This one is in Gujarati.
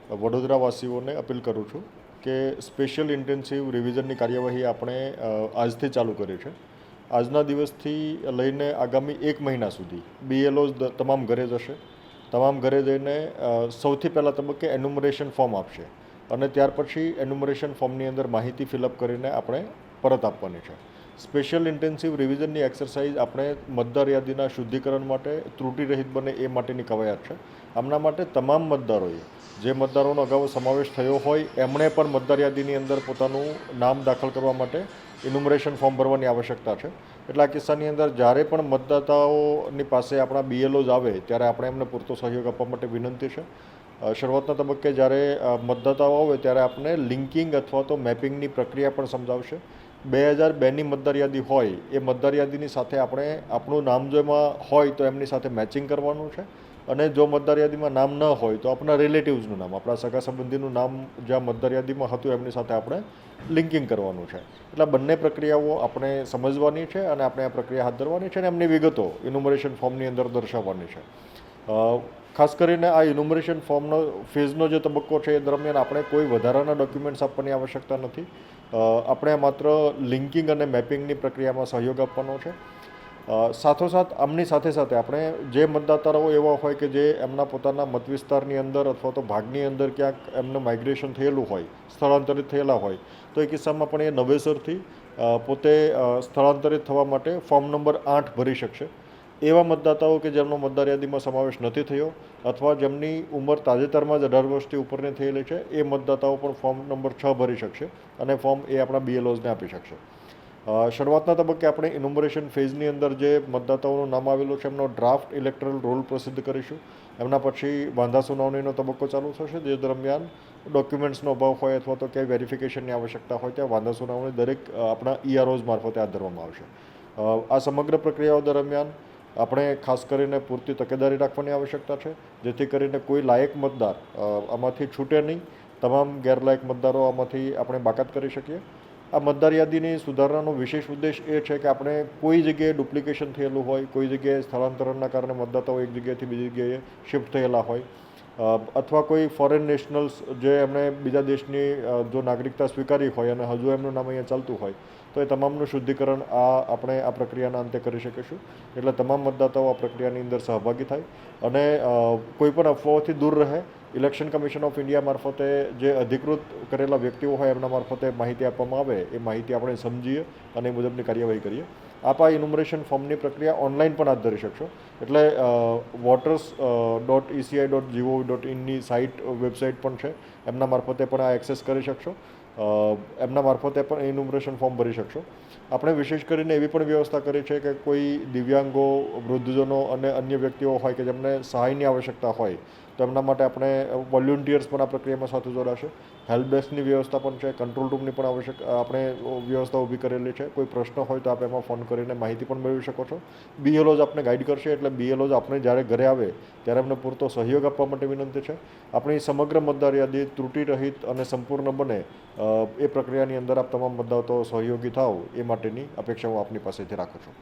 વડોદરાવાસીઓને અપીલ કરું છું કે સ્પેશિયલ ઇન્ટેન્સિવ રિવિઝનની કાર્યવાહી આપણે આજથી ચાલુ કરી છે. આજના દિવસથી લઈને આગામી 1 મહિના સુધી BLOs તમામ ઘરે જશે. તમામ ઘરે જઈને સૌથી પહેલાં તબક્કે એન્યુમરેશન ફોર્મ આપશે અને ત્યાર પછી એન્યુમરેશન ફોર્મની અંદર માહિતી ફિલઅપ કરીને આપણે પરત આપવાની છે. સ્પેશિયલ ઇન્ટેન્સિવ રિવિઝનની એક્સરસાઇઝ આપણે મતદાર યાદીના શુદ્ધિકરણ માટે ત્રુટિરહિત બને એ માટેની કવાયત છે. આમના માટે તમામ મતદારોએ જે મતદારોનો અગાઉ સમાવેશ થયો હોય એમણે પણ મતદાર યાદીની અંદર પોતાનું નામ દાખલ કરવા માટે ઇન્યુમરેશન ફોર્મ ભરવાની આવશ્યકતા છે. એટલે આ કિસ્સાની અંદર જ્યારે પણ મતદાતાઓની પાસે આપણા BLOs આવે ત્યારે આપણે એમને પૂરતો સહયોગ આપવા માટે વિનંતી છે. શરૂઆતના તબક્કે જ્યારે મતદાતાઓ આવે ત્યારે આપણે લિંકિંગ અથવા તો મેપિંગની પ્રક્રિયા પણ સમજાવશે. 2002ની મતદાર યાદી હોય એ મતદાર યાદીની સાથે આપણે આપણું નામ જો એમાં હોય તો એમની સાથે મેચિંગ કરવાનું છે અને જો મતદાર યાદીમાં નામ ન હોય તો આપણા રિલેટિવ્સનું નામ, આપણા સગા સંબંધીનું નામ જ્યાં મતદાર યાદીમાં હતું એમની સાથે આપણે લિંકિંગ કરવાનું છે. એટલે બંને પ્રક્રિયાઓ આપણે સમજવાની છે અને આપણે આ પ્રક્રિયા હાથ ધરવાની છે અને એમની વિગતો ઇન્યુમરેશન ફોર્મની અંદર દર્શાવવાની છે. ખાસ કરીને આ ઇન્યુમરેશન ફોર્મનો ફેઝનો જે તબક્કો છે એ દરમિયાન આપણે કોઈ વધારાના ડોક્યુમેન્ટ્સ આપવાની આવશ્યકતા નથી. આપણે માત્ર લિંકિંગ અને મેપિંગની પ્રક્રિયામાં સહયોગ આપવાનો છે. સાથોસાથ આમની સાથે સાથે આપણે જે મતદાતાઓ એવા હોય કે જે એમના પોતાના મત વિસ્તારની અંદર અથવા તો ભાગની અંદર ક્યાંક એમનું માઇગ્રેશન થયેલું હોય, સ્થળાંતરિત થયેલા હોય, તો એ કિસ્સામાં પણ એ નવેસરથી પોતે સ્થળાંતરિત થવા માટે ફોર્મ નંબર 8 ભરી શકશે. એવા મતદાતાઓ કે જેમનો મતદાર યાદીમાં સમાવેશ નથી થયો અથવા જેમની ઉંમર તાજેતરમાં જ 18 વર્ષથી ઉપરની થયેલી છે એ મતદાતાઓ પણ ફોર્મ નંબર 6 ભરી શકશે અને ફોર્મ એ આપણા BLOsને આપી શકશે. શરૂઆતના તબક્કે આપણે ઇન્યુમરેશન ફેઝની અંદર જે મતદાતાઓનું નામ આવેલું છે એમનો ડ્રાફ્ટ ઇલેક્ટરલ રોલ પ્રસિદ્ધ કરીશું. એમના પછી વાંધા સુનાવણીનો તબક્કો ચાલુ થશે, જે દરમિયાન ડોક્યુમેન્ટ્સનો અભાવ હોય અથવા તો ક્યાંય વેરિફિકેશનની આવશ્યકતા હોય ત્યાં વાંધા સુનાવણી દરેક આપણા EROs મારફતે હાથ ધરવામાં આવશે. આ સમગ્ર પ્રક્રિયાઓ દરમિયાન આપણે ખાસ કરીને પૂરતી તકેદારી રાખવાની આવશ્યકતા છે જેથી કરીને કોઈ લાયક મતદાર આમાંથી છૂટે નહીં. તમામ ગેરલાયક મતદારો આમાંથી આપણે બાકાત કરી શકીએ. આ મતદાર યાદીની સુધારણાનો વિશેષ ઉદ્દેશ એ છે કે આપણે કોઈ જગ્યાએ ડુપ્લિકેશન થયેલું હોય, કોઈ જગ્યાએ સ્થળાંતરણના કારણે મતદાતાઓ એક જગ્યાએથી બીજી જગ્યાએ શિફ્ટ થયેલા હોય અથવા કોઈ ફોરેન નેશનલ્સ જે એમણે બીજા દેશની જો નાગરિકતા સ્વીકારી હોય અને હજુ એમનું નામ અહીંયા ચાલતું હોય તો એ તમામનું શુદ્ધિકરણ આપણે આ પ્રક્રિયાના અંતે કરી શકીશું. એટલે તમામ મતદાતાઓ આ પ્રક્રિયાની અંદર સહભાગી થાય અને કોઈ પણ અફવાઓથી દૂર રહે. ઇલેક્શન કમિશન ઓફ ઇન્ડિયા મારફતે જે અધિકૃત કરેલા વ્યક્તિઓ હોય એમના મારફતે માહિતી આપવામાં આવે એ માહિતી આપણે સમજીએ અને એ મુજબની કાર્યવાહી કરીએ. આપ આ ઇન્યુમરેશન ફોર્મની પ્રક્રિયા ઓનલાઈન પણ હાથ ધરી શકશો. એટલે voters.eci.gov.inની વેબસાઇટ પણ છે, એમના મારફતે પણ આ એક્સેસ કરી શકશો. એમના મારફતે પણ ઇન્યુમરેશન ફોર્મ ભરી શકશો. આપણે વિશેષ કરીને એવી પણ વ્યવસ્થા કરી છે કે કોઈ દિવ્યાંગો, વૃદ્ધજનો અને અન્ય વ્યક્તિઓ હોય કે જેમને સહાયની આવશ્યકતા હોય તો એમના માટે આપણે વોલ્યુન્ટિયર્સ પણ આ પ્રક્રિયામાં સાથે જોડાશે. હેલ્પ ડેસ્કની વ્યવસ્થા પણ છે, કંટ્રોલ રૂમની પણ આપણે વ્યવસ્થા ઊભી કરેલી છે. કોઈ પ્રશ્ન હોય તો આપ એમાં ફોન કરીને માહિતી પણ મેળવી શકો છો. BLOs આપને ગાઈડ કરશે. એટલે BLOs આપણે જ્યારે ઘરે આવે ત્યારે એમને પૂરતો સહયોગ આપવા માટે વિનંતી છે. આપણી સમગ્ર મતદાર યાદી ત્રુટિરહિત અને સંપૂર્ણ બને એ પ્રક્રિયાની અંદર આપ તમામ મતદાતાઓ સહયોગી થાવ એ માટેની અપેક્ષા હું આપની પાસેથી રાખું છું.